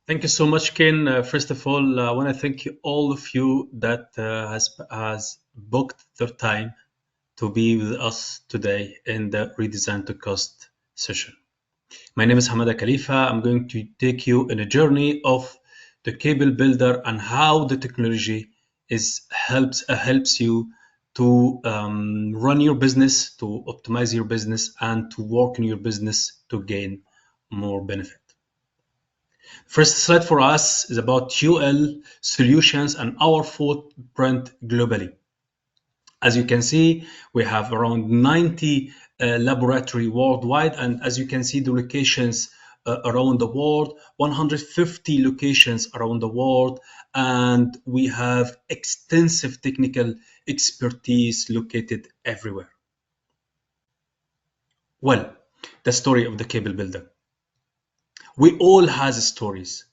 Thank you so much, Ken. First of all, I want to thank all of you that has booked their time to be with us today in the Redesign to Cost session. My name is Hamada Khalifa. I'm going to take you in a journey of the cable builder and how the technology helps you to run your business, to optimize your business, and to work in your business to gain more benefit. First slide for us is about UL solutions and our footprint globally. As you can see, we have around 90 laboratory worldwide, and as you can see, the locations around the world, 150 locations around the world, and we have extensive technical expertise located everywhere. Well, the story of the cable builder. We all has stories.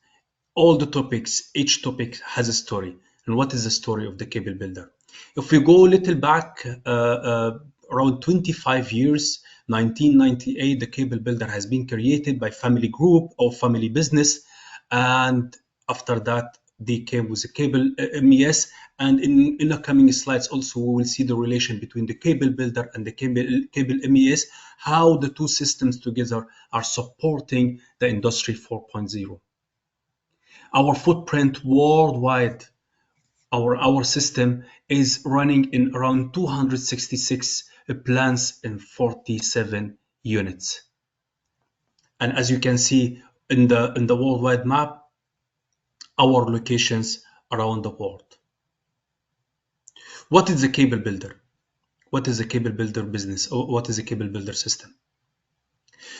All the topics, each topic has a story. And what is the story of the cable builder? If we go a little back, around 25 years, 1998, the cable builder has been created by family group or family business. And after that, they came with the cable MES. And in the coming slides, also, we will see the relation between the cable builder and the cable MES, how the two systems together are supporting the Industry 4.0. Our footprint worldwide, our system is running in around 266 plants in 47 units. And as you can see in the worldwide map, our locations around the world. What is the cable builder? What is the cable builder business? Or what is the cable builder system?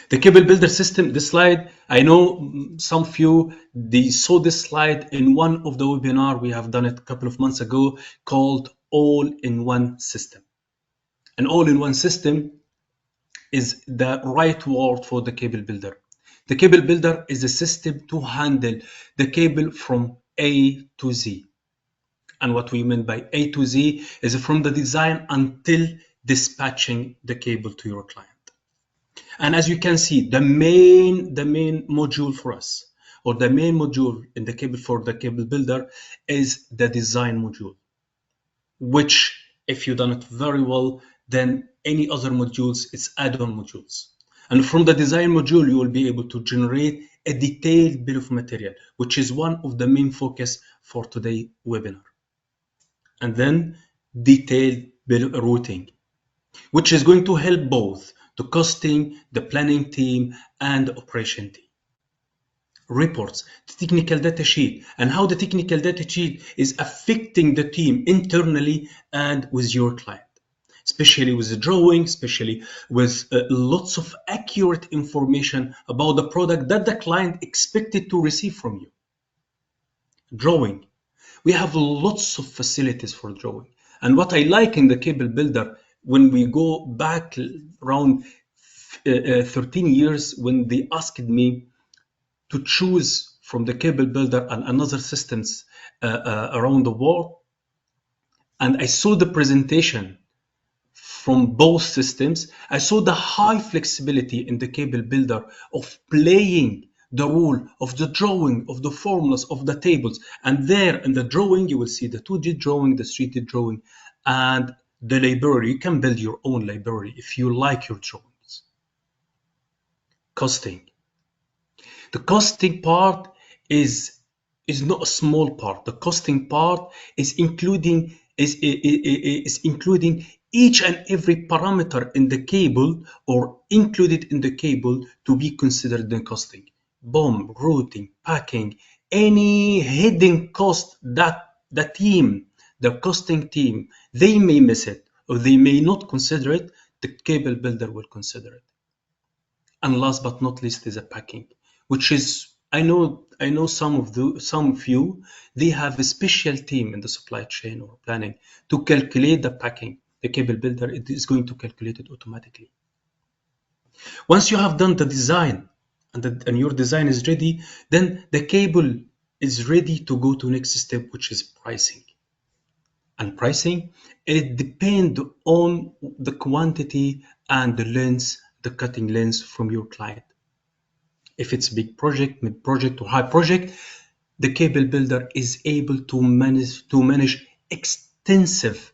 The cable builder system, the slide, I know some of you, they saw this slide in one of the webinar we have done it a couple of months ago called all-in-one system. An all-in-one system is the right word for the cable builder. The cable builder is a system to handle the cable from A to Z. And what we mean by A to Z is from the design until dispatching the cable to your client. And as you can see, the main module for us, or the main module in the cable for the cable builder, is the design module, which if you've done it very well, then any other modules, it's add-on modules. And from the design module, you will be able to generate a detailed bill of material, which is one of the main focus for today's webinar. And then detailed bill routing, which is going to help both the costing, the planning team, and the operation team. Reports, the technical data sheet, and how the technical data sheet is affecting the team internally and with your client, especially with the drawing, especially with lots of accurate information about the product that the client expected to receive from you. Drawing. We have lots of facilities for drawing. And what I like in the cable builder, when we go back around 13 years, when they asked me to choose from the cable builder and another systems around the world, and I saw the presentation from both systems, I saw the high flexibility in the cable builder of playing the role of the drawing, of the formulas, of the tables. And there in the drawing, you will see the 2D drawing, the 3D drawing, and the library. You can build your own library if you like your drawings. Costing. The costing part is not a small part. The costing part is including each and every parameter in the cable or included in the cable to be considered in costing. BOM, routing, packing, any hidden cost that the costing team, they may miss it or they may not consider it, the cable builder will consider it. And last but not least is a packing, which is, I know some of you, they have a special team in the supply chain or planning to calculate the packing. The cable builder, it is going to calculate it automatically. Once you have done the design and your design is ready, then the cable is ready to go to next step, which is pricing. And pricing, it depends on the quantity and the length, the cutting length from your client. If it's big project, mid project, or high project, the cable builder is able to manage extensive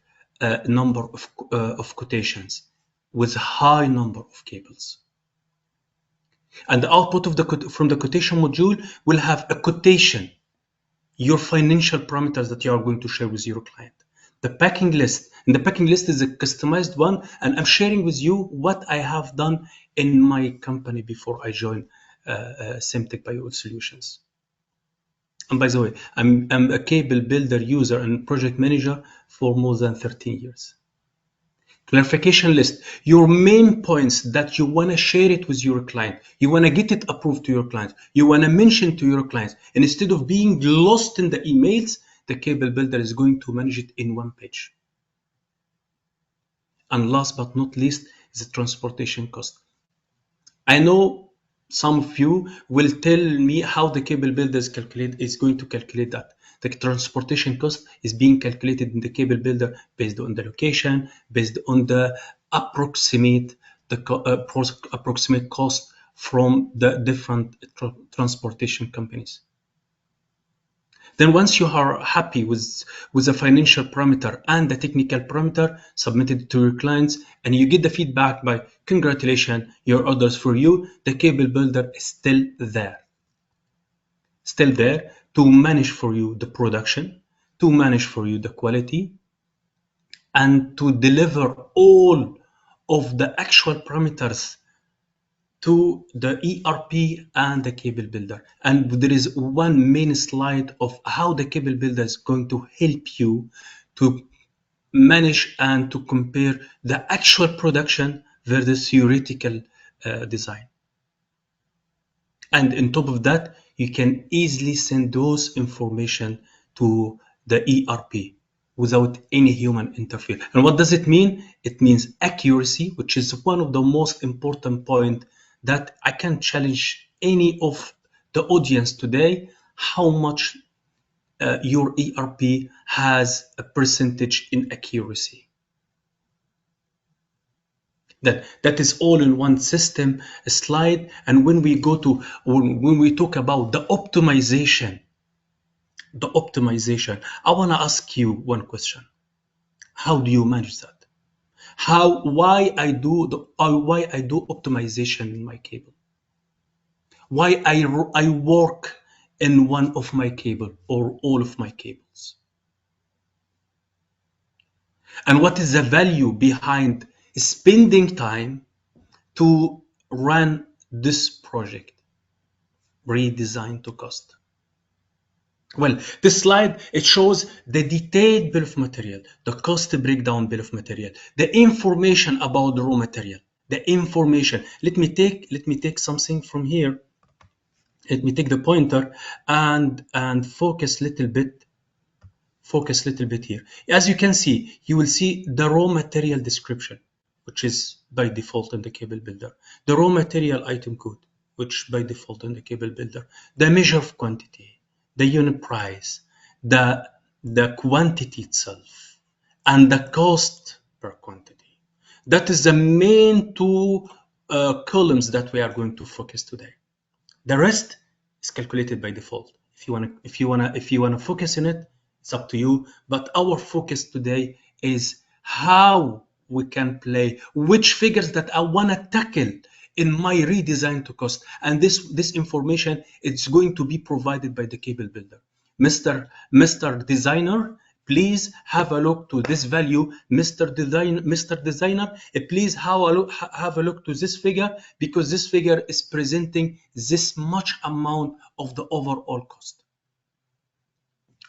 number of quotations with high number of cables. And the output of from the quotation module will have a quotation, your financial parameters that you are going to share with your client. The packing list, and the packing list is a customized one, and I'm sharing with you what I have done in my company before I joined Cimteq Bio Solutions. And by the way, I'm a cable builder user and project manager for more than 13 years. Clarification list, your main points that you want to share it with your client. You want to get it approved to your client. You want to mention to your clients. And instead of being lost in the emails, the cable builder is going to manage it in one page. And last but not least is the transportation cost. I know some of you will tell me how the cable builder is going to calculate that. The transportation cost is being calculated in the cable builder based on the location, based on the approximate cost from the different transportation companies. Then once you are happy with the financial parameter and the technical parameter, submitted to your clients, and you get the feedback by congratulations, your orders for you, the cable builder is still there to manage for you the production, to manage for you the quality, and to deliver all of the actual parameters to the ERP and the cable builder. And there is one main slide of how the cable builder is going to help you to manage and to compare the actual production versus theoretical design. And on top of that, you can easily send those information to the ERP without any human interference. And what does it mean? It means accuracy, which is one of the most important points that I can challenge any of the audience today, how much your ERP has a percentage in accuracy. That is all in one system, a slide. And when we talk about the optimization, I want to ask you one question. How do you manage that? Why I do optimization in my cable? Why I work in one of my cable or all of my cables? And what is the value behind spending time to run this project, redesign to cost? Well, this slide, it shows the detailed bill of material, the cost breakdown bill of material, the information about the raw material, the information. Let me take something from here. Let me take the pointer and focus a little bit here. As you can see, you will see the raw material description, which is by default in the cable builder, the raw material item code, which by default in the cable builder, the measure of quantity, the unit price, the quantity itself, and the cost per quantity. That is the main two columns that we are going to focus today. The rest is calculated by default. If you wanna focus on it, it's up to you. But our focus today is how we can play, which figures that I wanna tackle in my redesign to cost. And this information, it's going to be provided by the cable builder. Mr. Designer, please have a look to this value. Mr. Designer, please have a look to this figure, because this figure is presenting this much amount of the overall cost.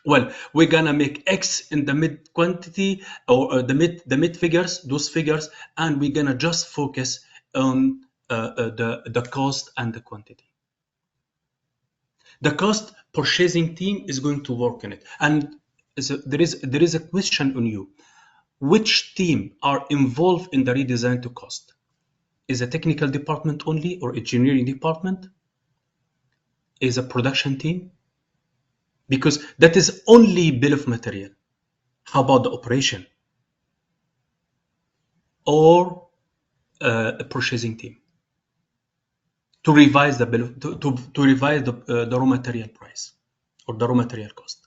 Well, we're gonna make X in the mid quantity or the mid figures, those figures, and we're gonna just focus on the cost and the quantity. The cost purchasing team is going to work on it, and there is a question on you. Which team are involved in the redesign to cost? Is a technical department only, or engineering department? Is a production team? Because that is only bill of material. How about the operation? Or a purchasing team? to revise the bill to revise the raw material price or the raw material cost.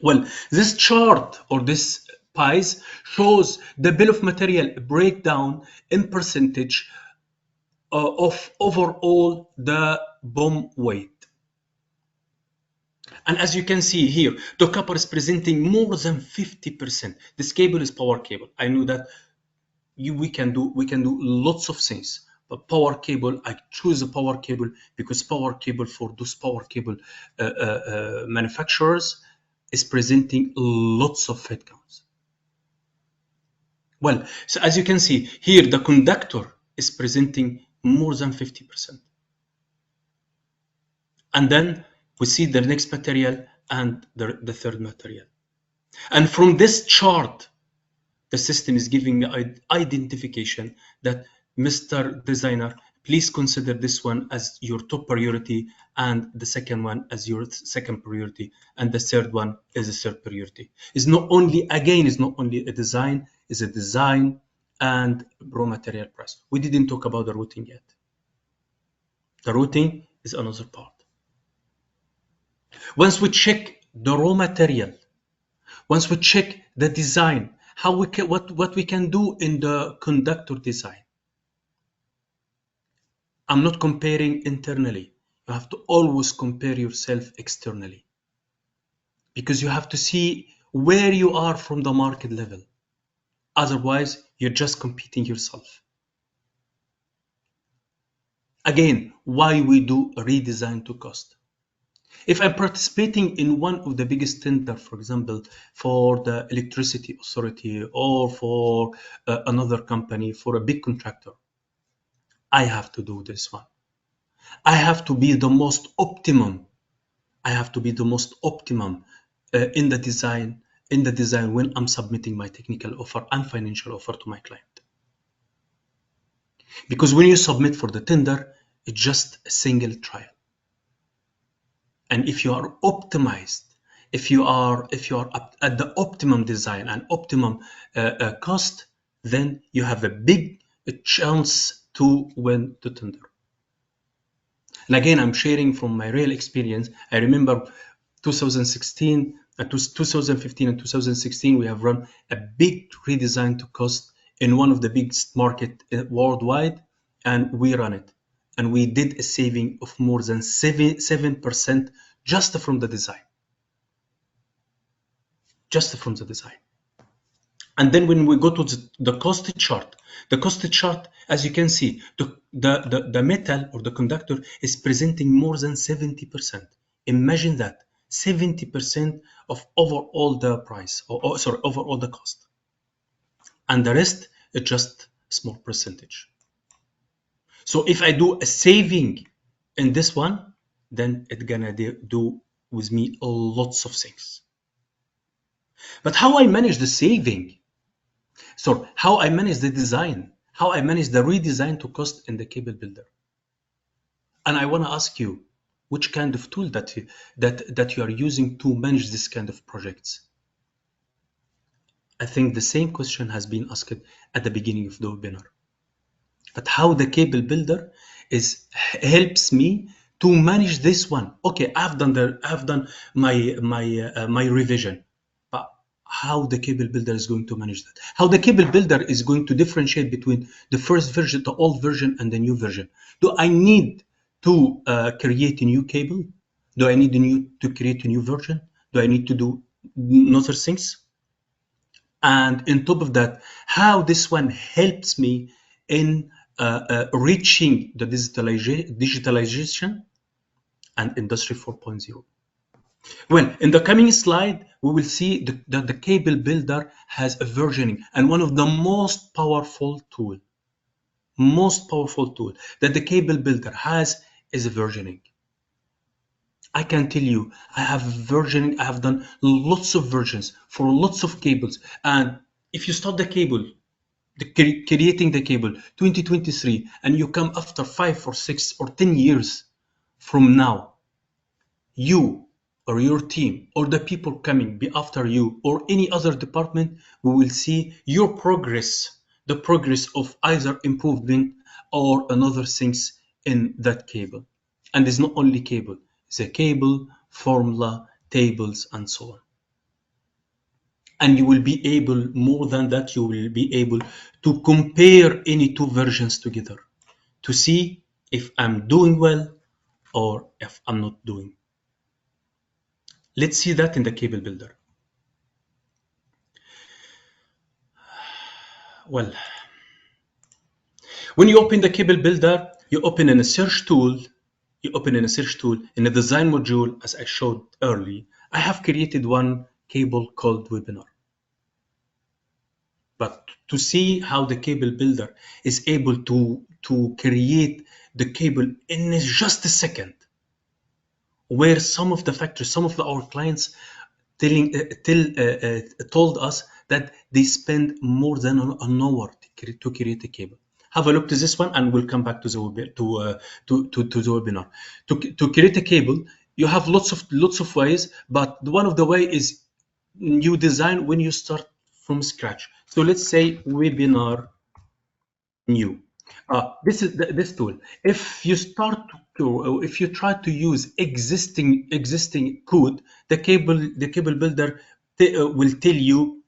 Well, this chart or this pies shows the bill of material breakdown in percentage of overall the BOM weight. And as you can see here, the copper is presenting more than 50%. This cable is power cable. I know that we can do lots of things, but power cable, I choose a power cable because power cable for those power cable manufacturers is presenting lots of headcounts. Well, so as you can see here, the conductor is presenting more than 50%. And then we see the next material and the third material. And from this chart, the system is giving me identification that Mr. Designer, please consider this one as your top priority and the second one as your second priority and the third one is a third priority. It's not only, again, it's not only a design, it's a design and raw material price. We didn't talk about the routing yet. The routing is another part. Once we check the raw material, once we check the design, how we can, what we can do in the conductor design. I'm not comparing internally. You have to always compare yourself externally because you have to see where you are from the market level. Otherwise, you're just competing yourself. Again, why we do a redesign to cost? If I'm participating in one of the biggest tender, for example, for the electricity authority or for another company, for a big contractor, I have to do this one. I have to be the most optimum. I have to be the most optimum in the design when I'm submitting my technical offer and financial offer to my client. Because when you submit for the tender, it's just a single trial. And if you are optimized, if you are at the optimum design and optimum cost, then you have a big chance to win the tender. And again, I'm sharing from my real experience. I remember 2015 and 2016, we have run a big redesign to cost in one of the biggest market worldwide, and we run it. And we did a saving of more than 7% just from the design. Just from the design. And then when we go to the cost chart, as you can see, the metal or the conductor is presenting more than 70%. Imagine that, 70% of overall the price, overall the cost. And the rest is just a small percentage. So if I do a saving in this one, then it's gonna do with me lots of things. But how I manage the saving? So how I manage the design? How I manage the redesign to cost in the CableBuilder? And I want to ask you, which kind of tool that you are using to manage this kind of projects? I think the same question has been asked at the beginning of the webinar. But how the CableBuilder helps me to manage this one? Okay, I've done my revision, but how the CableBuilder is going to manage that? How the CableBuilder is going to differentiate between the first version, the old version, and the new version? Do I need to create a new cable? Do I need to create a new version? Do I need to do other things? And on top of that, how this one helps me in reaching the digitalization and Industry 4.0. Well, in the coming slide, we will see that the CableBuilder has a versioning, and one of the most powerful tool that the CableBuilder has is a versioning. I can tell you, I have versioning. I have done lots of versions for lots of cables, and if you start the cable, creating the cable 2023, and you come after 5 or 6 or 10 years from now, you or your team or the people coming after you or any other department, we will see your progress, the progress of either improvement or another things in that cable. And it's not only cable, it's a cable, formula, tables, and so on. And you will be able, more than that, you will be able to compare any two versions together to see if I'm doing well or if I'm not doing. Let's see that in the cable builder. Well, when you open the cable builder, you open in a search tool, in a design module, as I showed earlier. I have created one cable called webinar. But to see how the cable builder is able to create the cable in just a second, where some of the factors, some of our clients told us that they spend more than an hour to create a cable. Have a look to this one, and we'll come back to the to the webinar. To create a cable, you have lots of ways, but one of the way is new design when you start from scratch. So let's say webinar new. This tool. If you start to, if you try to use existing code, the cable builder will tell you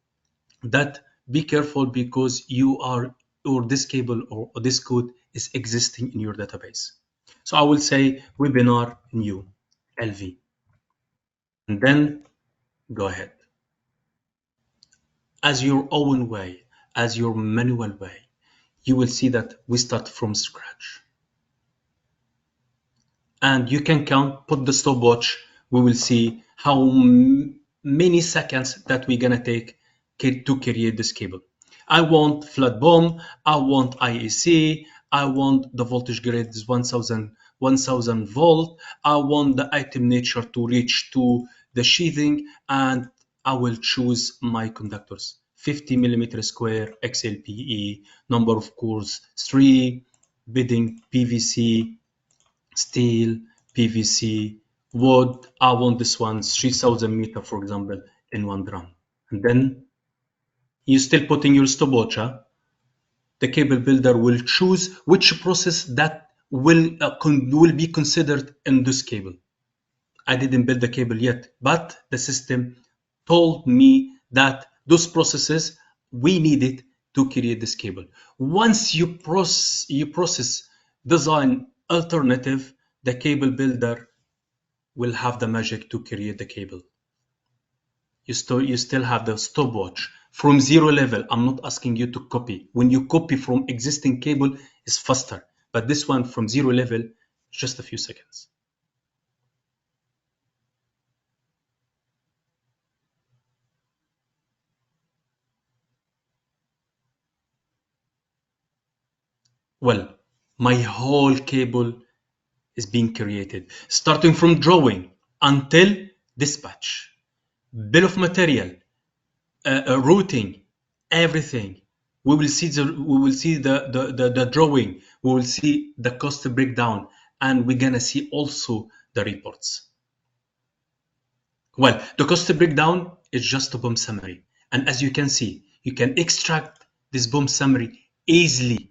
that be careful because you are, or this cable or this code is existing in your database. So I will say webinar new LV, and then go ahead as your own way, as your manual way. You will see that we start from scratch. And you can count, put the stopwatch. We will see how many seconds that we're gonna take to create this cable. I want flat bomb, I want IEC, I want the voltage grade is 1000 volt, I want the item nature to reach to the sheathing, and I will choose my conductors. 50 millimeter square XLPE, number of cores 3, bidding PVC, steel, PVC, wood. I want this one 3000 meter, for example, in one drum. And then you still putting your stopwatch. The cable builder will choose which process that will be considered in this cable. I didn't build the cable yet, but the system told me that those processes we needed to create this cable. Once you process design alternative, the cable builder will have the magic to create the cable. You still have the stopwatch from zero level. I'm not asking you to copy. When you copy from existing cable, it's faster, but this one from zero level, just a few seconds. Well, my whole cable is being created, starting from drawing until dispatch, bill of material, routing, everything. We will see the drawing. We will see the cost breakdown, and we're gonna see also the reports. Well, the cost breakdown is just a BOM summary, and as you can see, you can extract this BOM summary easily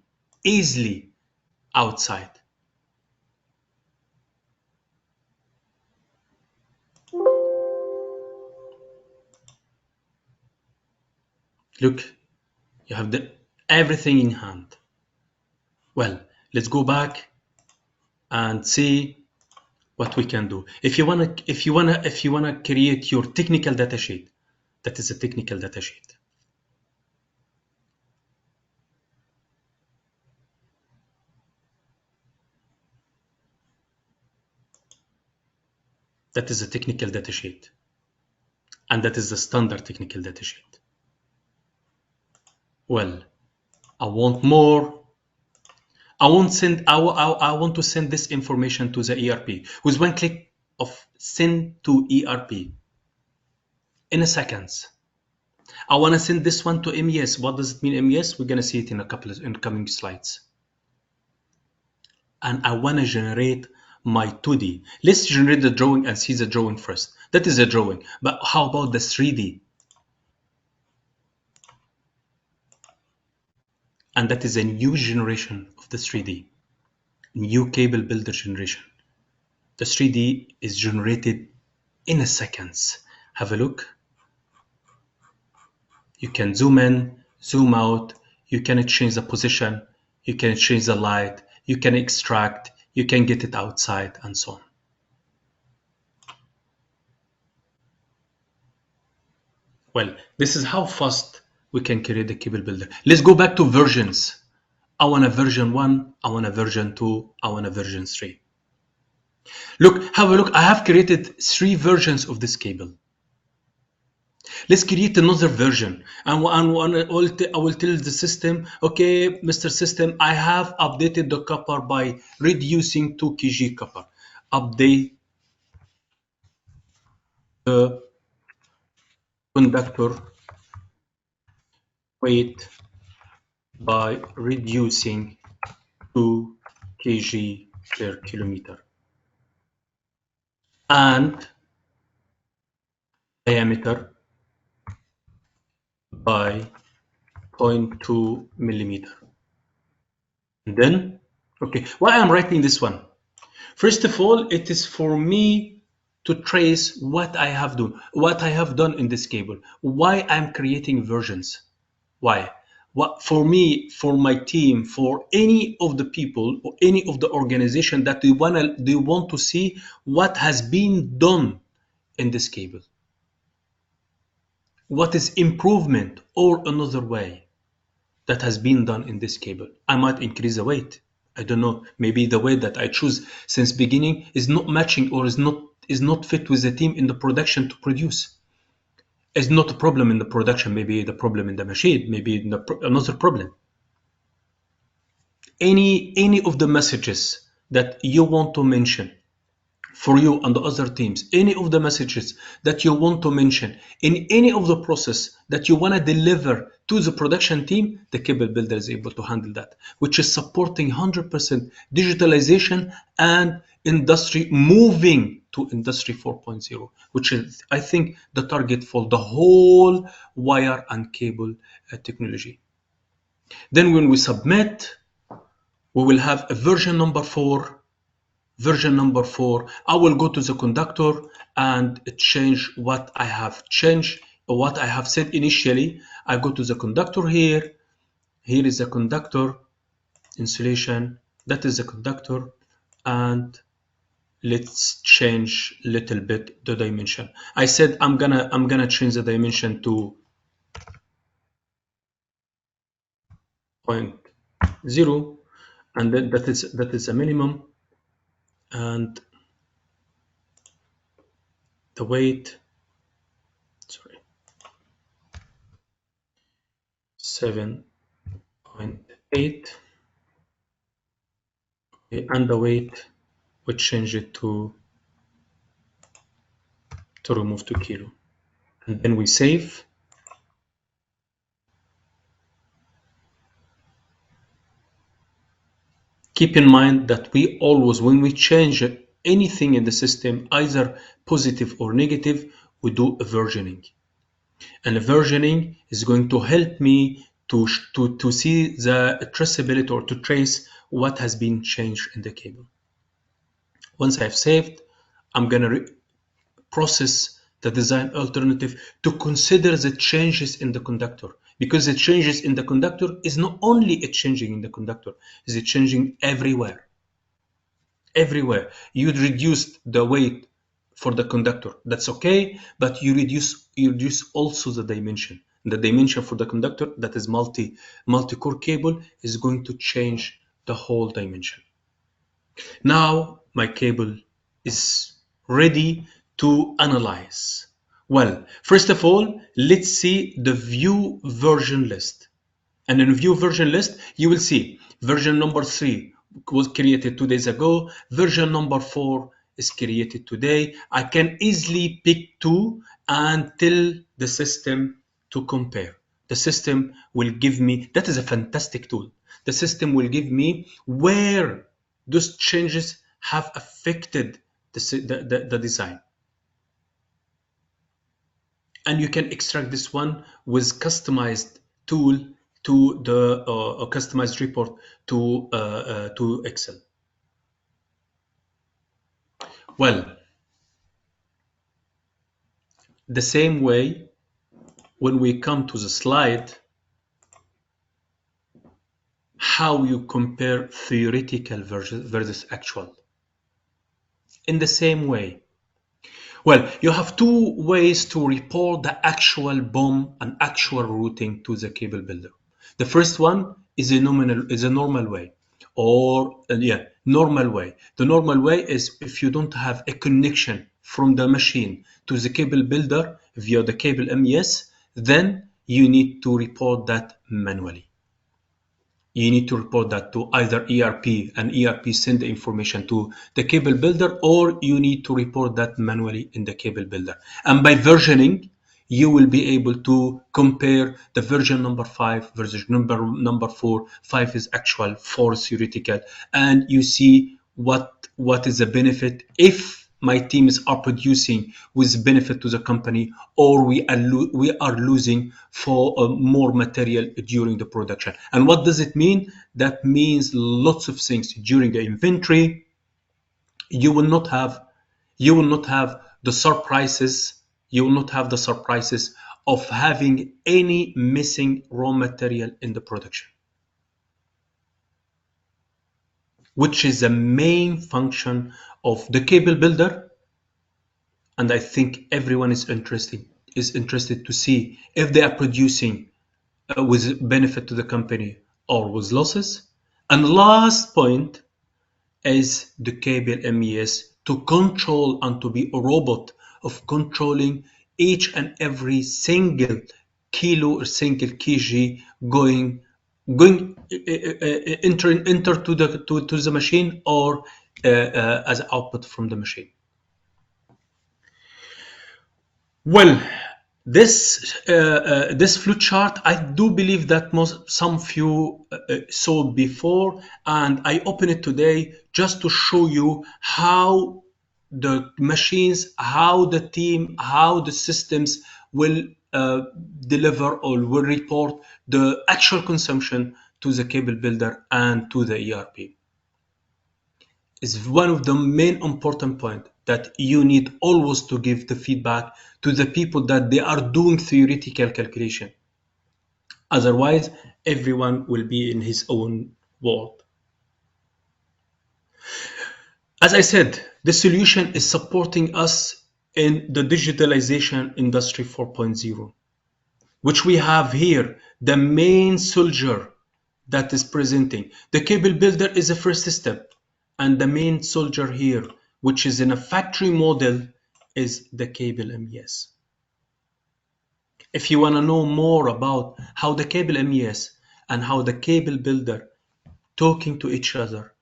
outside. Look, you have everything in hand. Well, let's go back and see what we can do. If you wanna create your technical data sheet, that is a technical data sheet. That is a technical data sheet, and that is the standard technical data sheet. Well, I want more. I want to send this information to the ERP with one click of send to ERP in a seconds. I want to send this one to MES. What does it mean, MES? We're gonna see it in the coming slides. And I want to generate my 2D. Let's generate the drawing and see the drawing first. That is a drawing, but how about the 3D? And that is a new generation of the 3D. new cable builder generation. The 3D is generated in a seconds. Have a look. You can zoom in, zoom out, you can change the position, you can change the light, you can extract, you can get it outside, and so on. Well, this is how fast we can create the cable builder. Let's go back to versions. I want a version 1, I want a version 2, I want a version 3. Look, have a look. I have created 3 versions of this cable. Let's create another version. And I will tell the system, okay, Mr. System, I have updated the copper by reducing 2 kg copper. Update the conductor weight by reducing 2 kg per kilometer and diameter by 0.2 millimeter. And then, okay, why I'm writing this one? First of all, it is for me to trace what I have done in this cable, why I'm creating versions, why. What for me, for my team, for any of the people or any of the organization that they want to see what has been done in this cable. What is improvement or another way that has been done in this cable? I might increase the weight. I don't know. Maybe the way that I choose since beginning is not matching or is not fit with the team in the production to produce. It's not a problem in the production. Maybe the problem in the machine. Maybe another problem. Any of the messages that you want to mention for you and the other teams, any of the messages that you want to mention in any of the process that you want to deliver to the production team, the cable builder is able to handle that, which is supporting 100% digitalization and industry moving to industry 4.0, which is, I think, the target for the whole wire and cable technology. Then when we submit, we will have a version number 4. Version number 4, I will go to the conductor and change what I have changed, or what I have said initially. I go to the conductor here. Here is the conductor insulation. That is the conductor, and let's change a little bit the dimension. I said I'm gonna change the dimension to 0.0, and then that is a minimum, and the weight, sorry, 7.8, and the weight we change it to remove 2 kilo, and then we save. Keep in mind that we always, when we change anything in the system, either positive or negative, we do a versioning. And a versioning is going to help me to see the traceability, or to trace what has been changed in the cable. Once I've saved, I'm going to process the design alternative to consider the changes in the conductor, because the changes in the conductor is not only a changing in the conductor, is it changing everywhere. Everywhere. You reduce the weight for the conductor, that's okay, but you reduce also the dimension. The dimension for the conductor, that is multi-core cable, is going to change the whole dimension. Now my cable is ready to analyze. Well, first of all, let's see the view version list. And in view version list, you will see version number 3 was created 2 days ago. Version number 4 is created today. I can easily pick 2 and tell the system to compare. The system will give me, that is a fantastic tool. The system will give me where those changes have affected the design. And you can extract this one with customized tool to the customized report to Excel. Well, the same way when we come to the slide, how you compare theoretical versus actual. In the same way, well, you have two ways to report the actual BOM and actual routing to the cable builder. The first one is a normal way, or normal way. The normal way is if you don't have a connection from the machine to the cable builder via the cable MES, then you need to report that manually. You need to report that to either ERP, and ERP send the information to the cable builder, or you need to report that manually in the cable builder. And by versioning, you will be able to compare the version number 5 versus number 4. 5 is actual, 4 is theoretical, and you see what is the benefit if my teams are producing with benefit to the company, or we are losing for more material during the production. And what does it mean? That means lots of things. During the inventory, you will not have the surprises. You will not have the surprises of having any missing raw material in the production, which is the main function of the cable builder. And I think everyone is interested to see if they are producing with benefit to the company or with losses. And last point is the cable MES to control and to be a robot of controlling each and every single kilo or single kg going enter to the machine, or as output from the machine. Well, this flow chart, I do believe that some of you saw before, and I open it today just to show you how the machines, how the team, how the systems will deliver or will report the actual consumption to the cable builder and to the ERP. Is one of the main important points that you need always to give the feedback to the people that they are doing theoretical calculation. Otherwise, everyone will be in his own world. As I said, the solution is supporting us in the digitalization industry 4.0, which we have here, the main soldier that is presenting. The cable builder is the first step, and the main soldier here, which is in a factory model, is the cable MES. If you want to know more about how the cable MES and how the cable builder talking to each other,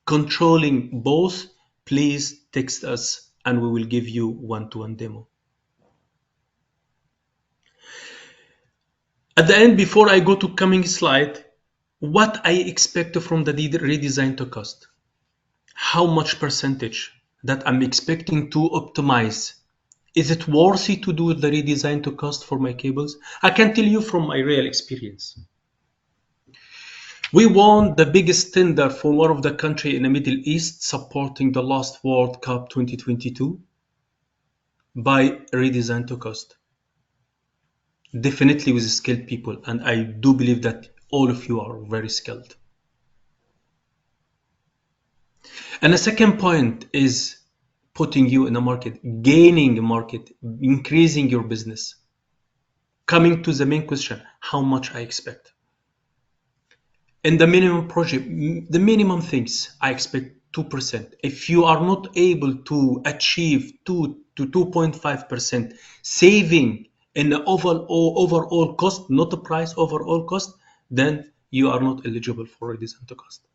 controlling both, please text us and we will give you one-to-one demo. At the end, before I go to coming slide, what I expect from the redesign to cost. How much percentage that I'm expecting to optimize. Is it worthy to do the redesign to cost for my cables? I can tell you from my real experience. We won the biggest tender for one of the country in the Middle East supporting the last World Cup 2022 by redesign to cost. Definitely with skilled people, and I do believe that all of you are very skilled. And the second point is putting you in a market, gaining a market, increasing your business. Coming to the main question, how much I expect. In the minimum project, the minimum things, I expect 2%. If you are not able to achieve 2 to 2.5% saving in the overall cost, not the price, overall cost, then you are not eligible for redesign to cost.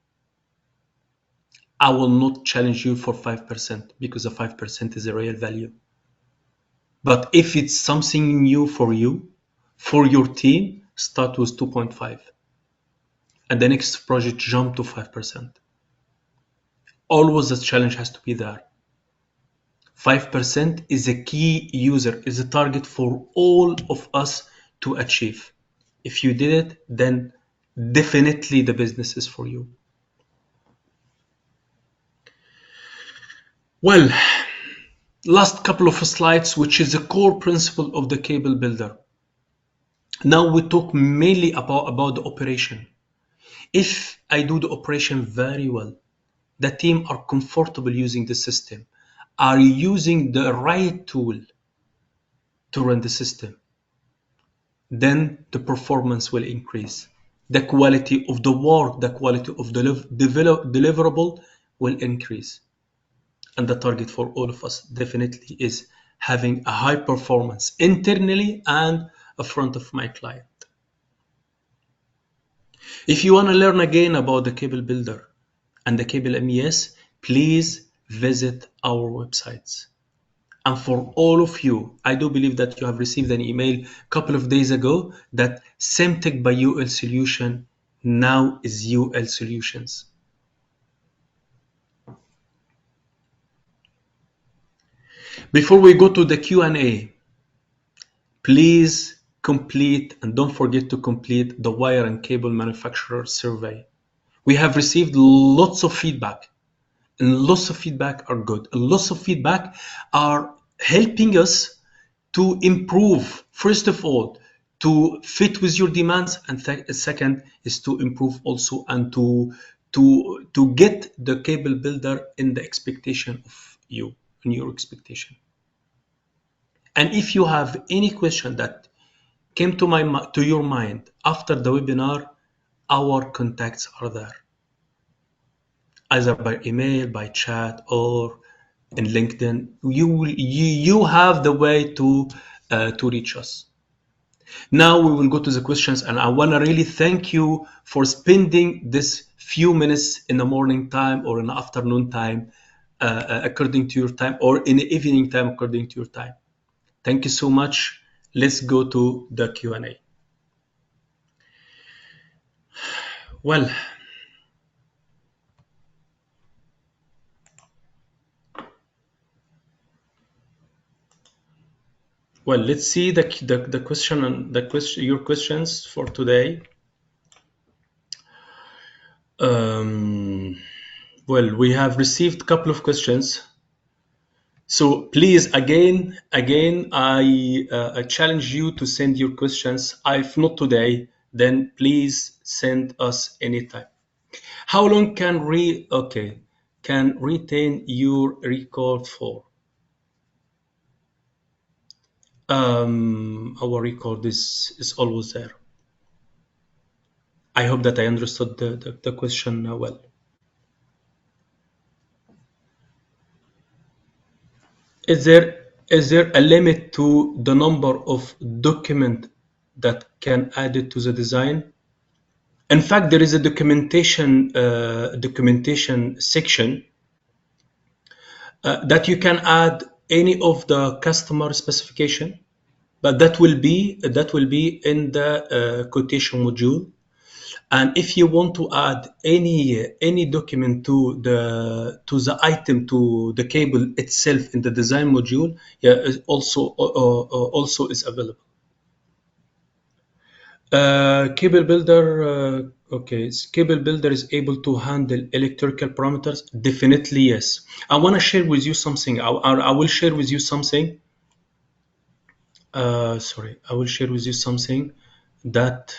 I will not challenge you for 5% because the 5% is a real value. But if it's something new for you, for your team, start with 2.5. And the next project jump to 5%. Always the challenge has to be there. 5% is a key user, is a target for all of us to achieve. If you did it, then definitely the business is for you. Well, last couple of slides, which is the core principle of the cable builder. Now we talk mainly about the operation. If I do the operation very well, the team are comfortable using the system, are using the right tool to run the system, then the performance will increase. The quality of the work, the quality of the deliverable will increase. And the target for all of us definitely is having a high performance internally and in front of my client. If you want to learn again about the cable builder and the cable MES, please visit our websites. And for all of you, I do believe that you have received an email a couple of days ago that Cimteq by UL Solution now is UL Solutions. Before we go to the Q&A, please complete and don't forget to complete the wire and cable manufacturer survey. We have received lots of feedback, and lots of feedback are good. And lots of feedback are helping us to improve, first of all, to fit with your demands, and second is to improve also and to get the cable builder in the expectation of you, in your expectation. And if you have any question that came to your mind after the webinar, our contacts are there, either by email, by chat, or in LinkedIn. You have the way to reach us. Now we will go to the questions, and I want to really thank you for spending this few minutes in the morning time or in the afternoon time, according to your time, or in the evening time according to your time. Thank you so much. Let's go to the Q&A. Well, let's see the question and your questions for today. Well, we have received a couple of questions. So please, again, I challenge you to send your questions. If not today, then please send us anytime. How long can retain your record for? Our record is always there. I hope that I understood the question well. Is there a limit to the number of document that can add it to the design? In fact, there is a documentation section that you can add any of the customer specification, but that will be in the quotation module. And if you want to add any document to the item, to the cable itself in the design module, yeah, also is available. CableBuilder, CableBuilder is able to handle electrical parameters. Definitely yes. I want to share with you something. I will share with you something. Sorry, I will share with you something that.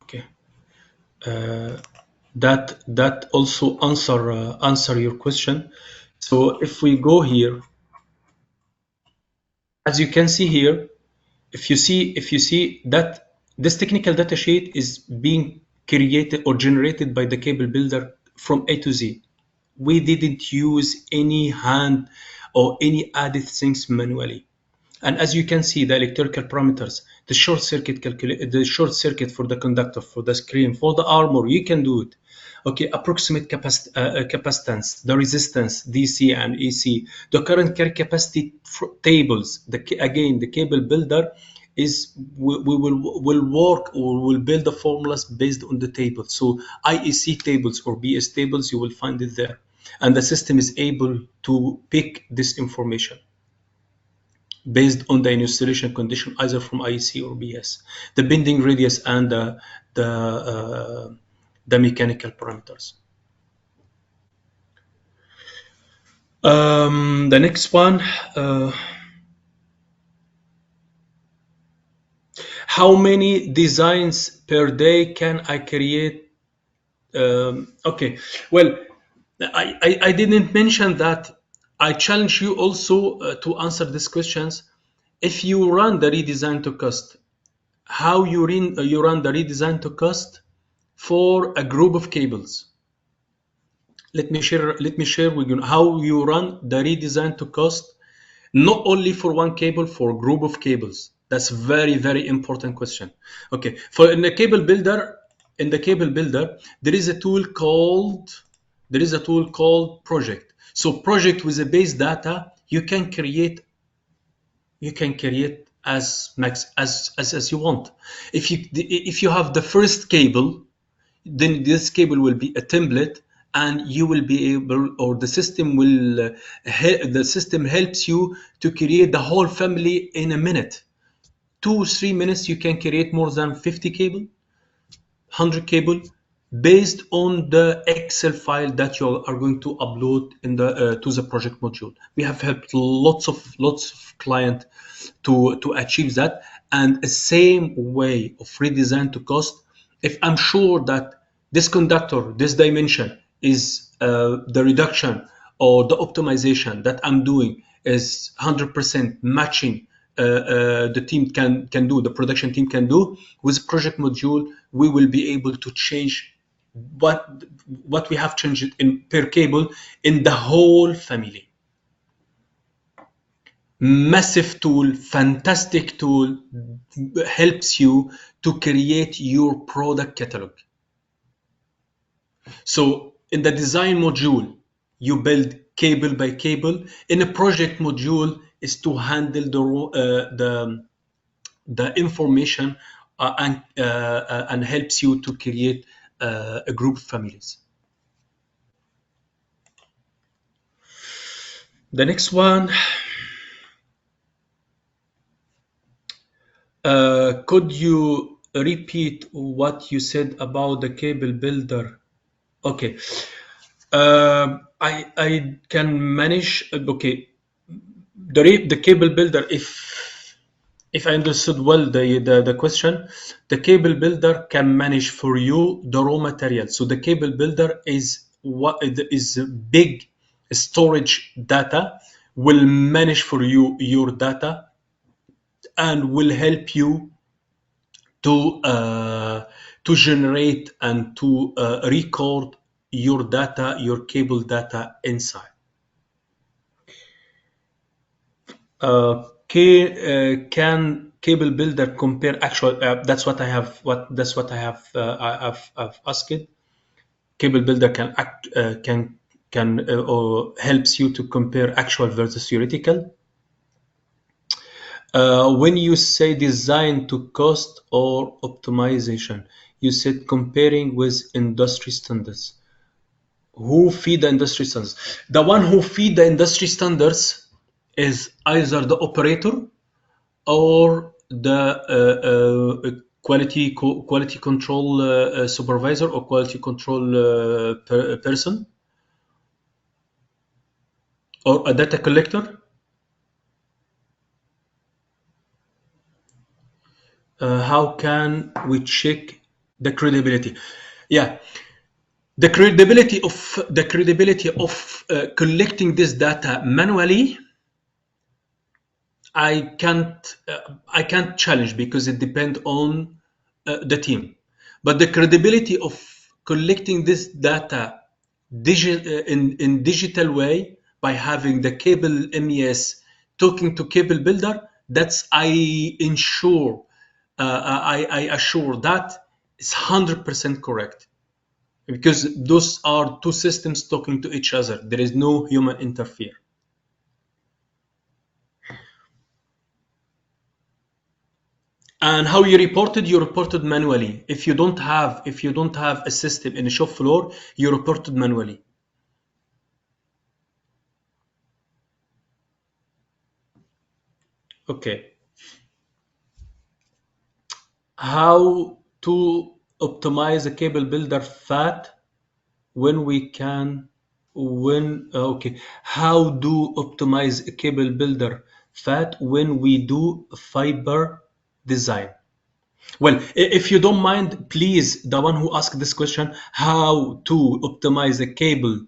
Okay. That also answer your question. So if we go here, as you can see here, if you see that this technical data sheet is being created or generated by the cable builder from A to Z. We didn't use any hand or any added things manually. And as you can see, the electrical parameters, the short circuit for the conductor, for the screen, for the armor, you can do it. Okay, approximate capacitance, the resistance, DC and AC, the current capacity tables. Again, the cable builder is we will work or will build the formulas based on the table. So IEC tables or BS tables, you will find it there, and the system is able to pick this information. based on the installation condition, either from IEC or BS, the bending radius and the mechanical parameters. The next one, how many designs per day can I create? Okay, well, I didn't mention that. I challenge you also to answer these questions. If you run the redesign to cost, how you run the redesign to cost for a group of cables. Let me share with you how you run the redesign to cost, not only for one cable, for a group of cables. That's very important question. Okay, for in the cable builder, there is a tool called project. So project with the base data, you can create as max as you want. If you have the first cable, then this cable will be a template, and you will be able, or the system helps you to create the whole family in a minute. 2 or 3 minutes you can create more than 50 cable, 100 cable, based on the Excel file that you are going to upload in the to the project module. We have helped lots of client to achieve that. And the same way of redesign to cost, if I'm sure that this conductor, this dimension is the reduction or the optimization that I'm doing is 100% matching, the team can do, the production team can do. With project module, we will be able to change what we have changed in per cable in the whole family. Massive tool, fantastic tool, helps you to create your product catalog. So in the design module, you build cable by cable. In a project module is to handle the information, and helps you to create a group of families. The next one, could you repeat what you said about the cable builder? Okay, I can manage. Okay, the cable builder, if I understood well the question, the cable builder can manage for you the raw material. So the cable builder is what is big storage data, will manage for you your data, and will help you to generate and to record your data, your cable data inside. Can cable builder compare actual? That's what I have. I've asked. Cable builder can or helps you to compare actual versus theoretical. When you say design to cost or optimization, you said comparing with industry standards. Who feed the industry standards? The one who feed the industry standards is either the operator or the quality control supervisor or quality control person, or a data collector. How can we check the credibility? Yeah, the credibility of collecting this data manually, I can't challenge, because it depends on the team. But the credibility of collecting this data in digital way, by having the cable MES talking to cable builder, that's I assure that is 100% correct, because those are two systems talking to each other. There is no human interfere. And how you reported manually. If you don't have a system in a shop floor, you reported manually. Okay. How to optimize a cable builder fat when we can when okay, how do optimize a cable builder fat when we do fiber design? Well, if you don't mind, please, the one who asked this question, how to optimize a cable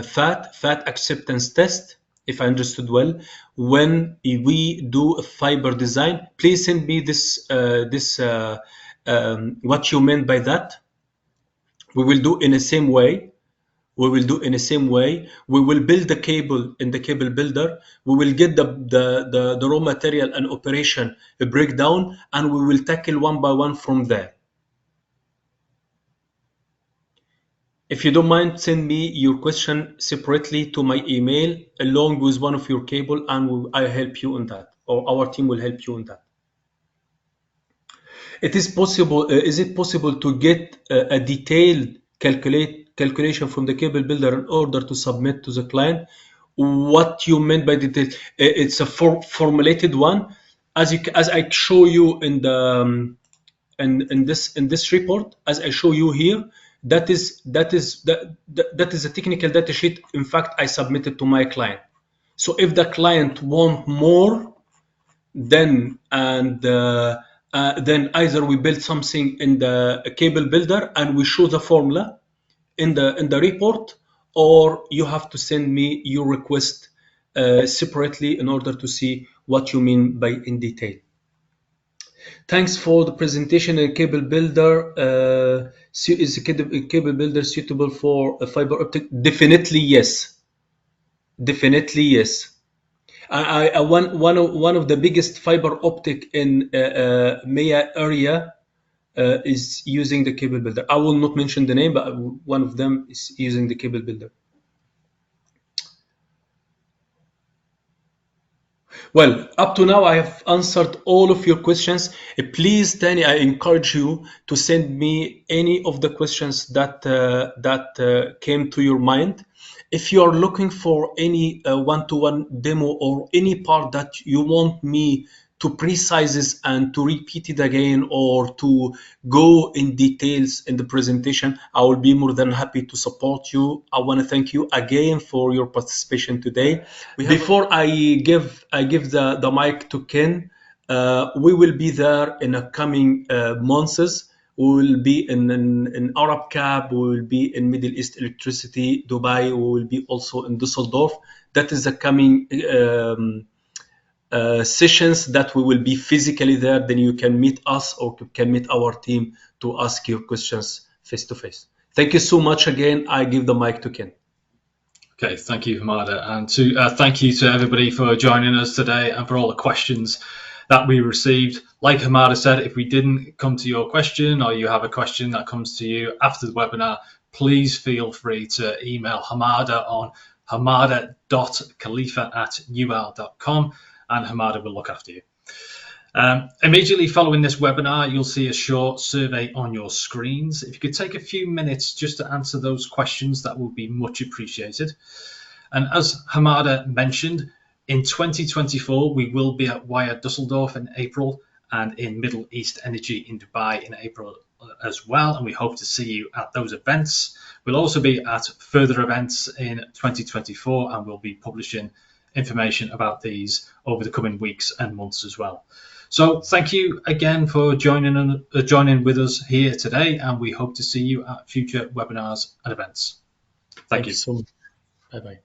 fat acceptance test, if I understood well, when we do a fiber design, please send me what you meant by that. We will do in the same way. We will do in the same way. We will build the cable in the cable builder. We will get the raw material and operation breakdown, and we will tackle one by one from there. If you don't mind, send me your question separately to my email along with one of your cable, and I help you on that, or our team will help you on that. It is possible. Is it possible to get a detailed calculation from the cable builder in order to submit to the client? What you meant by detail? It's a formulated one, as I show you in the in this report, as I show you here. That is a technical data sheet. In fact, I submitted to my client. So if the client want more, then then either we build something in the cable builder and we show the formula in the report, or you have to send me your request separately in order to see what you mean by in detail. Thanks for the presentation. A cable builder is a cable builder suitable for a fiber optic? Definitely yes. Definitely yes. One of the biggest fiber optic in Maya area is using the cable builder. I will not mention the name, but one of them is using the cable builder. Well, up to now, I have answered all of your questions. Please, Danny, I encourage you to send me any of the questions that came to your mind. If you are looking for any one-to-one demo or any part that you want me to precise and to repeat it again or to go in details in the presentation, I will be more than happy to support you. I want to thank you again for your participation today. Before I give the mic to Ken, we will be there in the coming months. We will be in Arab Cab, we will be in Middle East Electricity, Dubai, we will be also in Düsseldorf. That is the coming sessions that we will be physically there. Then you can meet us or you can meet our team to ask your questions face to face. Thank you so much again. I give the mic to Ken. Okay, thank you, Hamada, and thank you to everybody for joining us today and for all the questions that we received. Like Hamada said, if we didn't come to your question or you have a question that comes to you after the webinar, please feel free to email Hamada on hamada.khalifa@ul.com and Hamada will look after you. Immediately following this webinar, you'll see a short survey on your screens. If you could take a few minutes just to answer those questions, that would be much appreciated. And as Hamada mentioned, in 2024, we will be at Wire Düsseldorf in April and in Middle East Energy in Dubai in April as well. And we hope to see you at those events. We'll also be at further events in 2024 and we'll be publishing information about these over the coming weeks and months as well. So thank you again for joining with us here today, and we hope to see you at future webinars and events. Thank you So much. Bye-bye.